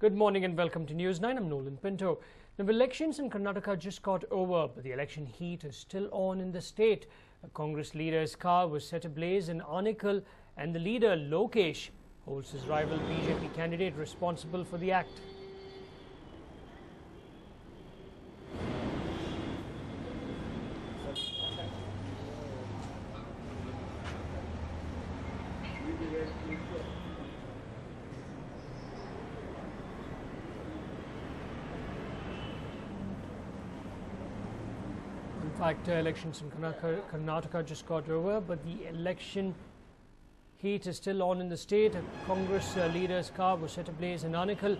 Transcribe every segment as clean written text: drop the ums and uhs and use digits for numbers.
Good morning and welcome to News 9. I'm Nolan Pinto. The elections in Karnataka just got over, but the election heat is still on in the state. A Congress leader's car was set ablaze in Anekal, and the leader, Lokesh, holds his rival BJP candidate responsible for the act. In fact, elections in Karnataka just got over, but the election heat is still on in the state. A Congress leader's car was set ablaze in Anekal,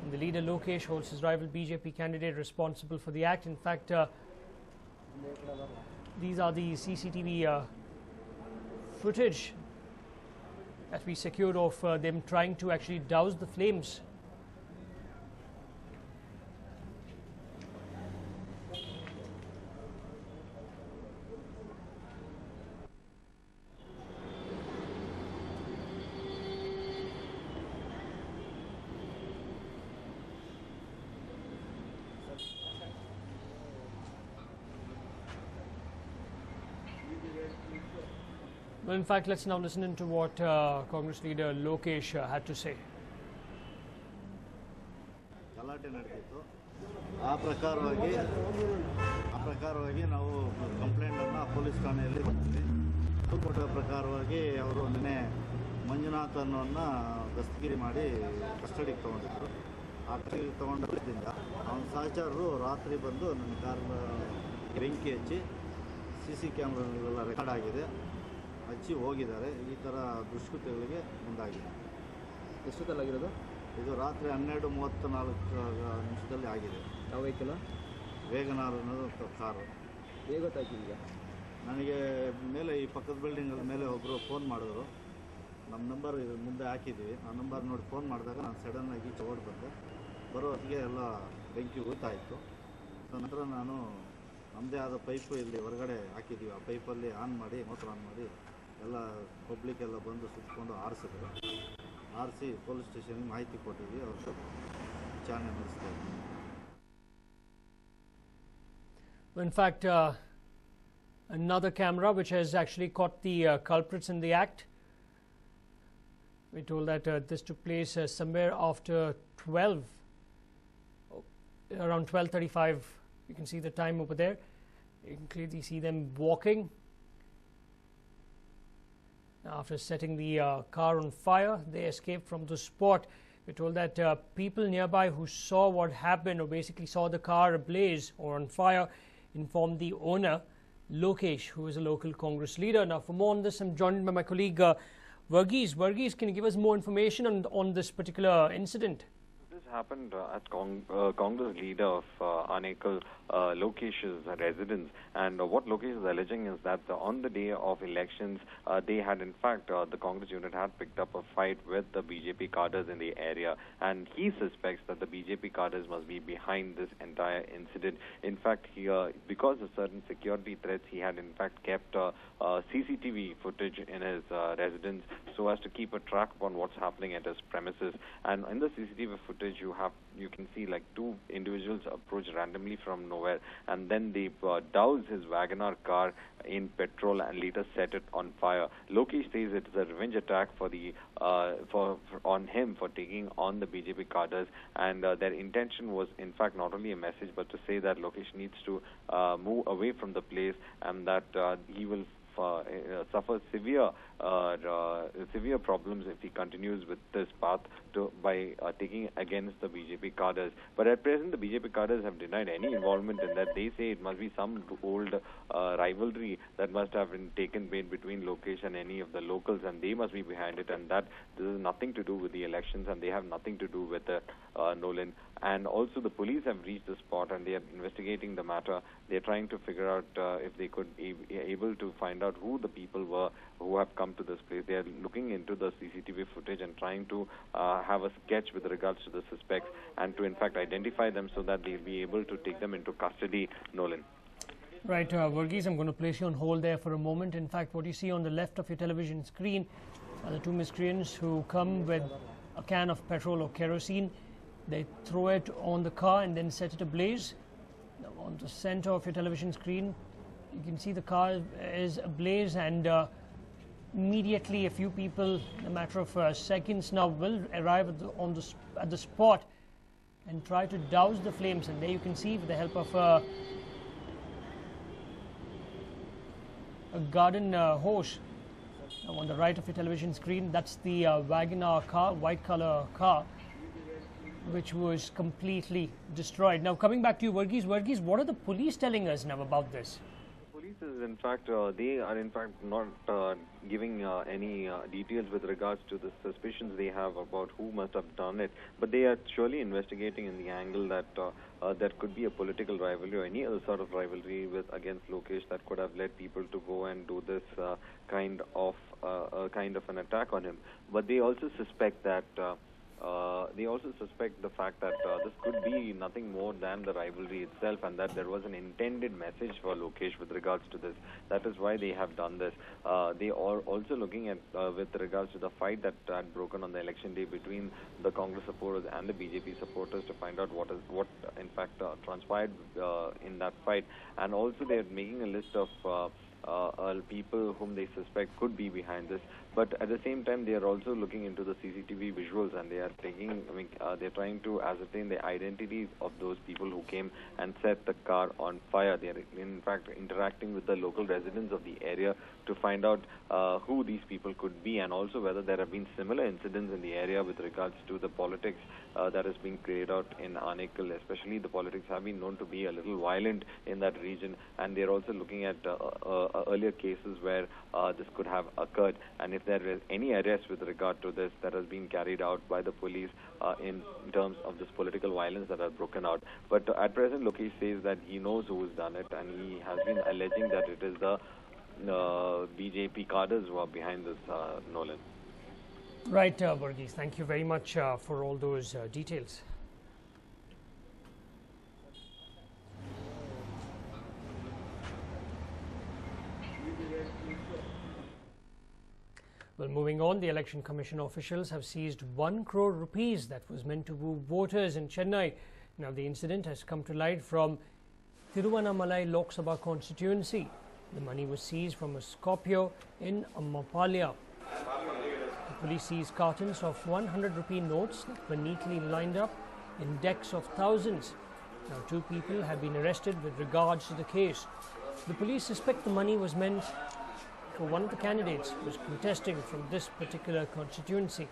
and the leader Lokesh holds his rival BJP candidate responsible for the act. In fact, these are the CCTV footage that we secured of them trying to actually douse the flames. Well, in fact, let's now listen into what Congress leader Lokesh had to say. ಗಲಾಟೆ ನಡೆದಿತ್ತು. ಆ ಪ್ರಕಾರವಾಗಿ ನಾವು ಕಂಪ್ಲೇಂಟನ್ನು police ಠಾಣೆಯಲ್ಲಿ ಕೊಟ್ಟಿದ್ವಿ. ಕೊಟ್ಟ ಪ್ರಕಾರವಾಗಿ ಅವರು ನಿನ್ನೆ ಮಂಜುನಾಥ್ ಅನ್ನೋನ್ನ ದಸ್ತಗಿರಿ ಮಾಡಿ ಕಸ್ಟಡಿಗೆ ತೊಗೊಂಡಿದ್ರು. ಆ ಕಸ್ಟಡಿಗೆ ತೊಗೊಂಡಿದ್ದರಿಂದ ಅವನ ಸಹಚರರು ರಾತ್ರಿ ಬಂದು ನನ್ನ ಕಾರನ್ನ ಬೆಂಕಿ ಹಚ್ಚಿ CC ಕ್ಯಾಮ್ರಾಗಳೆಲ್ಲ ರೆಕಾರ್ಡ್ ಆಗಿದೆ, ಹಚ್ಚಿ ಹೋಗಿದ್ದಾರೆ. ಈ ಥರ ದುಷ್ಕೃತ್ಯಗಳಿಗೆ ಮುಂದಾಗಿದೆ. ಎಷ್ಟೊತ್ತಲ್ಲಾಗಿರೋದು? ಇದು ರಾತ್ರಿ 12:34 ಆಗಿದೆ. ಯಾವ ವೆಹಿಕಲ್? ವೇಗನಾರ್ ಅನ್ನೋದು ಕಾರು. ಹೇಗೆ ಗೊತ್ತಾಯ್ತಿದೆಯಾ? ನನಗೆ ಮೇಲೆ ಈ ಪಕ್ಕದ ಬಿಲ್ಡಿಂಗ್ ಮೇಲೆ ಒಬ್ಬರು ಫೋನ್ ಮಾಡಿದ್ರು. ನಮ್ಮ ನಂಬರ್ ಮುಂದೆ ಹಾಕಿದ್ದೀವಿ. ಆ ನಂಬರ್ ನೋಡಿ ಫೋನ್ ಮಾಡಿದಾಗ ನಾನು ಸಡನ್ನಾಗಿ ಈಚೆ ಓಡಿ ಬಂದೆ. ಬರೋ ಹೊತ್ತಿಗೆ ಎಲ್ಲ ಬೆಂಕಿ ಗೊತ್ತಾಯಿತು. ನಂತರ ನಾನು ನಮ್ಮದೇ ಆದ ಪೈಪು ಇಲ್ಲಿ ಹೊರಗಡೆ ಹಾಕಿದ್ದೀವಿ. ಆ ಪೈಪಲ್ಲಿ ಮೋಟ್ರ್ ಆನ್ ಮಾಡಿ ಎಲ್ಲ ಪಬ್ಲಿಕ್ ಎಲ್ಲ ಬಂದು ಸುತ್ತಕೊಂಡು ಆರಿಸಿದ್ರು. ಆರಿಸಿ ಪೊಲೀಸ್ ಸ್ಟೇಷನ್ಗೆ ಮಾಹಿತಿ ಕೊಟ್ಟಿದ್ವಿ. ಅವರು ವಿಚಾರಣೆ ನಡೆಸ್ತಾ ಇದ್ದೀವಿ. In fact, another camera which has actually caught the culprits in the act. We told that this took place somewhere after 12, around 12:35. You can see the time over there. You can clearly see them walking. After setting the car on fire, they escaped from the spot. We're told that people nearby who saw what happened, or basically saw the car ablaze or on fire, informed the owner, Lokesh, who is a local Congress leader. Now, for more on this, I'm joined by my colleague Varghese. Varghese, can you give us more information on this particular incident? This happened at Congress leader of Anekal, Lokesh's residence, and what Lokesh is alleging is that on the day of elections, they had in fact the Congress unit had picked up a fight with the BJP cadres in the area, and he suspects that the BJP cadres must be behind this entire incident. In fact, because of certain security threats, he had in fact kept CCTV footage in his residence so as to keep a track on what's happening at his premises. And in the CCTV footage, you can see like two individuals approach randomly from nowhere, and then they douse his Wagoner car in petrol and later set it on fire. Lokesh says it's a revenge attack on him for taking on the BJP cadres, and their intention was in fact not only a message but to say that Lokesh needs to move away from the place, and that he will suffer severe problems if he continues with this path by taking against the BJP cadres. But at present, the BJP cadres have denied any involvement in that. They say it must be some old rivalry that must have been taken place between Lokesh and any of the locals, and they must be behind it, and that this is nothing to do with the elections, and they have nothing to do with Nolan. And also the police have reached the spot, and they are investigating the matter. They are trying to figure out if they could be able to find out who the people were who have come to this place. They are looking into the CCTV footage and trying to have a sketch with regards to the suspects, and to in fact identify them so that they'll be able to take them into custody. Nolan. Right, Varghese, I'm going to place you on hold there for a moment. In fact, what you see on the left of your television screen are the two miscreants who come with a can of petrol or kerosene They throw it on the car and then set it ablaze. Now on the center of your television screen, you can see the car is ablaze, and immediately a few people, in a matter of seconds now, will arrive at the spot and try to douse the flames. And there you can see, with the help of a garden hose. Now on the right of your television screen, that's the Wagoner car, white color car, which was completely destroyed. Now coming back to you, Varghese, what are the police telling us now about this? Police is in fact, they are in fact not giving any details with regards to the suspicions they have about who must have done it, but they are surely investigating in the angle that there could be a political rivalry or any other sort of rivalry against Lokesh that could have led people to go and do this kind of an attack on him. But they also suspect that. The fact that this could be nothing more than the rivalry itself, and that there was an intended message for Lokesh with regards to this. That is why they have done this. They are also looking at, with regards to the fight that had broken on the election day between the Congress supporters and the BJP supporters, to find out what in fact transpired in that fight. And also they are making a list of people whom they suspect could be behind this. But at the same time, they are also looking into the CCTV visuals, and they are they're trying to ascertain the identities of those people who came and set the car on fire. They are in fact interacting with the local residents of the area to find out who these people could be, and also whether there have been similar incidents in the area with regards to the politics that is being carried out in Anekal. Especially the politics have been known to be a little violent in that region, and they're also looking at earlier cases where this could have occurred, and if there is any arrest with regard to this that has been carried out by the police in terms of this political violence that has broken out. But at present, Lokesh says that he knows who has done it, and he has been alleging that it is the BJP cadres who are behind this, Nolan. Right, Varghese, thank you very much for all those details. Well, moving on, the Election Commission officials have seized 1 crore rupees that was meant to woo voters in Chennai. Now, the incident has come to light from Thiruvannamalai Lok Sabha constituency. The money was seized from a Scorpio in Amapalya. The police seized cartons of 100 rupee notes that were neatly lined up in decks of thousands. Now, 2 people have been arrested with regards to the case. The police suspect the money was meant for one of the candidates who was contesting from this particular constituency.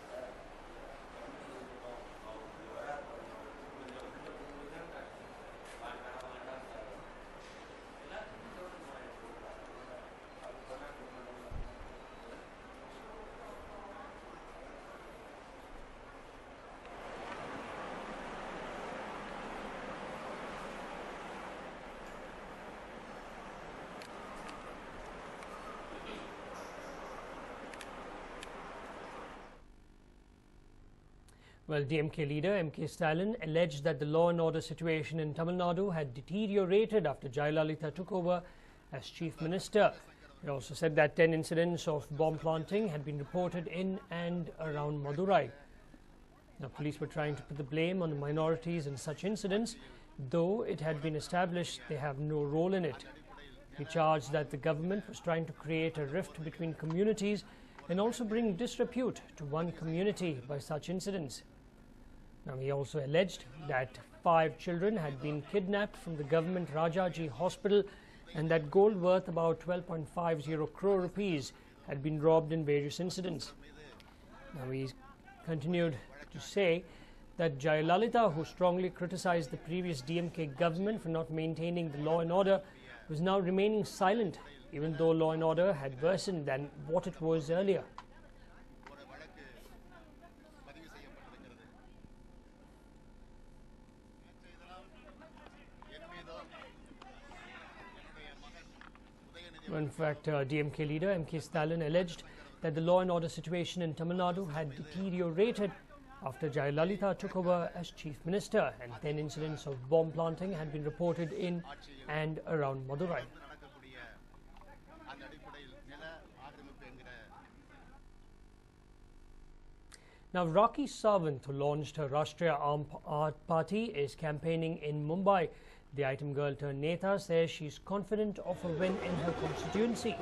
Well, DMK leader M.K. Stalin alleged that the law and order situation in Tamil Nadu had deteriorated after Jayalalitha took over as chief minister. He also said that 10 incidents of bomb planting had been reported in and around Madurai. Now, police were trying to put the blame on the minorities in such incidents, though it had been established they have no role in it. He charged that the government was trying to create a rift between communities and also bring disrepute to one community by such incidents. Now, he also alleged that 5 children had been kidnapped from the government Rajaji hospital, and that gold worth about 12.50 crore rupees had been robbed in various incidents. Now, he continued to say that Jayalalitha, who strongly criticized the previous DMK government for not maintaining the law and order, was now remaining silent, even though law and order had worsened than what it was earlier. In fact, DMK leader M.K. Stalin alleged that the law and order situation in Tamil Nadu had deteriorated after Jayalalitha took over as chief minister, and 10 incidents of bomb planting had been reported in and around Madurai. Now, Rakhi Sawant, who launched her Rashtriya Aam Party, is campaigning in Mumbai. The item girl turned Neta says she's confident of a win in her constituency.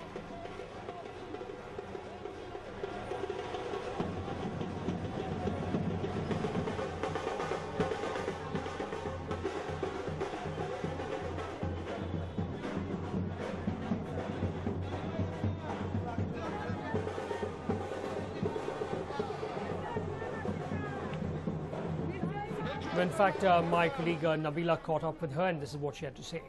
In fact, my colleague Nabila caught up with her, and this is what she had to say.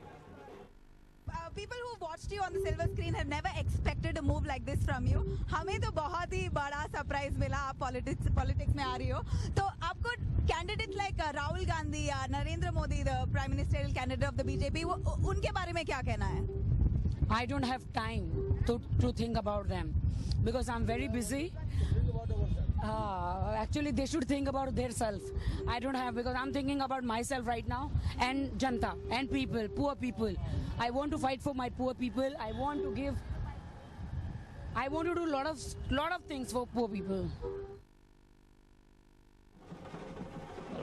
People who watched you on the silver screen have never expected a move like this from you. हमें तो बहुत ही बड़ा surprise मिला आप politics में आ रही हो. तो आपको candidates like Rahul Gandhi, Narendra Modi, the prime ministerial candidate of the BJP, उनके बारे में क्या कहना है? I don't have time to think about them because I'm very busy. Actually, they should think about their self. I don't have, because I'm thinking about myself right now and Janta and people, poor people. I want to fight for my poor people. I want to do a lot of things for poor people.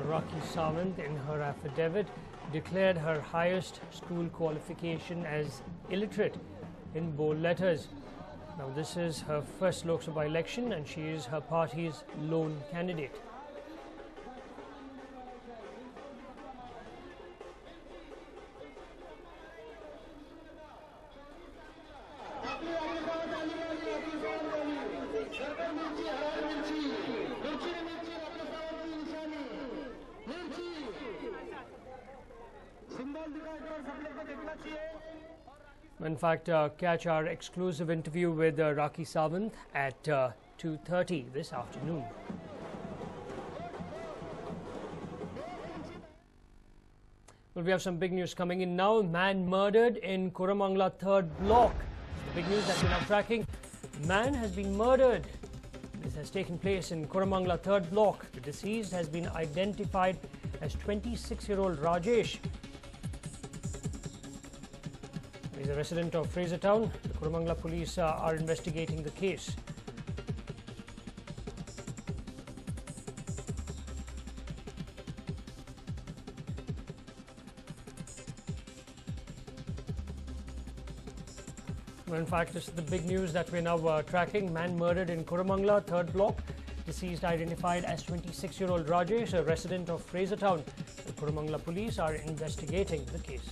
Rakhi Sawant, in her affidavit, declared her highest school qualification as illiterate in bold letters. Now, this is her first Lok Sabha election, and she is her party's lone candidate. In fact, catch our exclusive interview with Rakhi Sawant at 2:30 this afternoon. Well, we have some big news coming in now. Man murdered in Koramangala 3rd block. The big news that we're now tracking. Man has been murdered. This has taken place in Koramangala 3rd block. The deceased has been identified as 26-year-old Rajesh. He's a resident of Frasertown. The Koramangala police are investigating the case. Well, in fact, this is the big news that we're now tracking. Man murdered in Koramangala, 3rd block. Deceased identified as 26-year-old Rajesh, a resident of Frasertown. The Koramangala police are investigating the case.